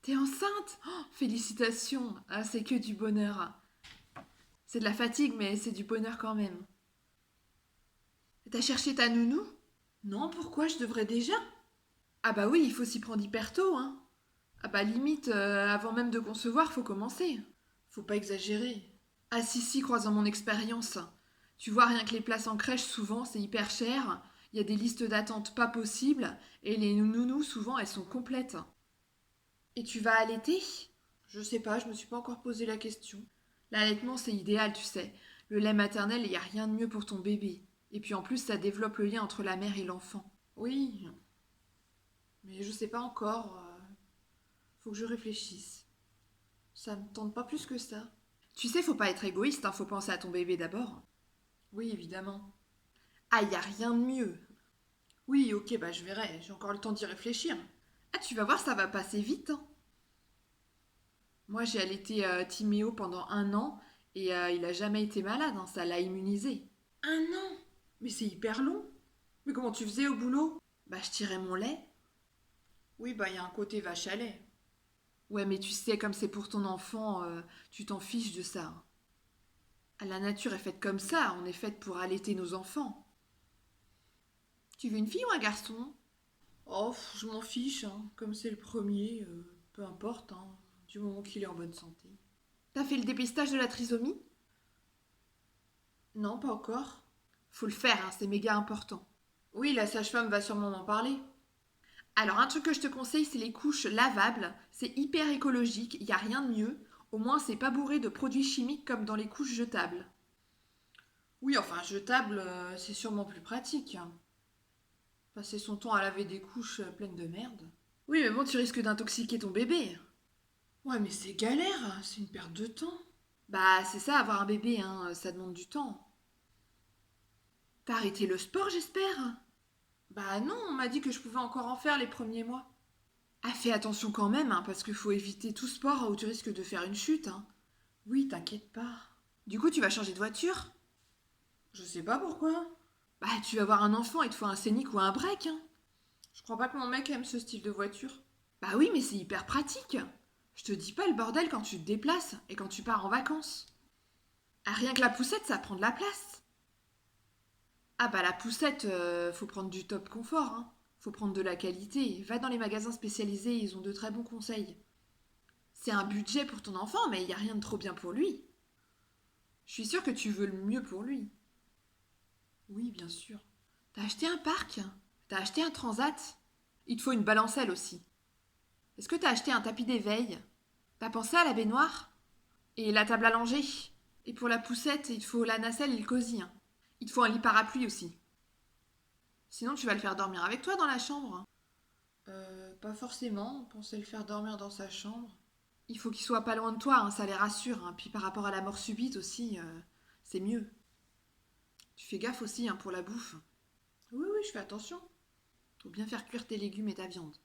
T'es enceinte? Oh, félicitations. Ah, c'est que du bonheur. C'est de la fatigue, mais c'est du bonheur quand même. T'as cherché ta nounou? Non, pourquoi? Je devrais déjà? Ah bah oui, il faut s'y prendre hyper tôt, hein. Ah bah limite, avant même de concevoir, faut commencer. Faut pas exagérer. Ah si, si, croisant mon expérience. Tu vois, rien que les places en crèche, souvent, c'est hyper cher. Il y a des listes d'attente pas possibles. Et les nounous, souvent, elles sont complètes. Et tu vas allaiter? Je sais pas, je me suis pas encore posé la question. L'allaitement, c'est idéal, tu sais. Le lait maternel, il n'y a rien de mieux pour ton bébé. Et puis en plus, ça développe le lien entre la mère et l'enfant. Oui, mais je sais pas encore. Faut que je réfléchisse. Ça me tente pas plus que ça. Tu sais, faut pas être égoïste, hein, faut penser à ton bébé d'abord. Oui, évidemment. Ah, y a rien de mieux. Oui, ok, bah je verrai, j'ai encore le temps d'y réfléchir. Ah, tu vas voir, ça va passer vite, hein. Moi, j'ai allaité Timéo pendant 1 an et il a jamais été malade, hein, ça l'a immunisé. 1 an? Mais c'est hyper long. Mais comment tu faisais au boulot? Bah, je tirais mon lait. Oui, bah, il y a un côté vache à lait. Ouais, mais tu sais, comme c'est pour ton enfant, tu t'en fiches de ça. Ah, la nature est faite comme ça, on est faite pour allaiter nos enfants. Tu veux une fille ou un garçon? Oh, je m'en fiche, hein. Comme c'est le premier, peu importe, hein, du moment qu'il est en bonne santé. T'as fait le dépistage de la trisomie? Non, pas encore. Faut le faire, hein, c'est méga important. Oui, la sage-femme va sûrement m'en parler. Alors, un truc que je te conseille, c'est les couches lavables. C'est hyper écologique, il n'y a rien de mieux. Au moins, c'est pas bourré de produits chimiques comme dans les couches jetables. Oui, enfin, jetable, c'est sûrement plus pratique, hein. Passer son temps à laver des couches pleines de merde. Oui, mais bon, tu risques d'intoxiquer ton bébé. Ouais, mais c'est galère, c'est une perte de temps. Bah, c'est ça, avoir un bébé, hein, ça demande du temps. T'as arrêté le sport, j'espère? Bah non, on m'a dit que je pouvais encore en faire les premiers mois. Ah, fais attention quand même, hein, parce qu'il faut éviter tout sport où tu risques de faire une chute, hein. Oui, t'inquiète pas. Du coup, tu vas changer de voiture? Je sais pas pourquoi. Bah, tu vas avoir un enfant, il te faut un scénic ou un break, hein. Je crois pas que mon mec aime ce style de voiture. Bah oui, mais c'est hyper pratique. Je te dis pas le bordel quand tu te déplaces et quand tu pars en vacances. Ah, rien que la poussette, ça prend de la place. Ah bah la poussette, faut prendre du top confort, hein. Faut prendre de la qualité. Va dans les magasins spécialisés, ils ont de très bons conseils. C'est un budget pour ton enfant, mais il n'y a rien de trop bien pour lui. Je suis sûre que tu veux le mieux pour lui. Oui, bien sûr. T'as acheté un parc? T'as acheté un transat? Il te faut une balancelle aussi. Est-ce que t'as acheté un tapis d'éveil? T'as pensé à la baignoire? Et la table à langer? Et pour la poussette, il te faut la nacelle et le cosy, hein. Il te faut un lit parapluie aussi. Sinon, tu vas le faire dormir avec toi dans la chambre. Pas forcément. On pensait le faire dormir dans sa chambre. Il faut qu'il soit pas loin de toi, hein, ça les rassure, hein. Puis par rapport à la mort subite aussi, c'est mieux. Tu fais gaffe aussi, hein, pour la bouffe. Oui, oui, je fais attention. Faut bien faire cuire tes légumes et ta viande.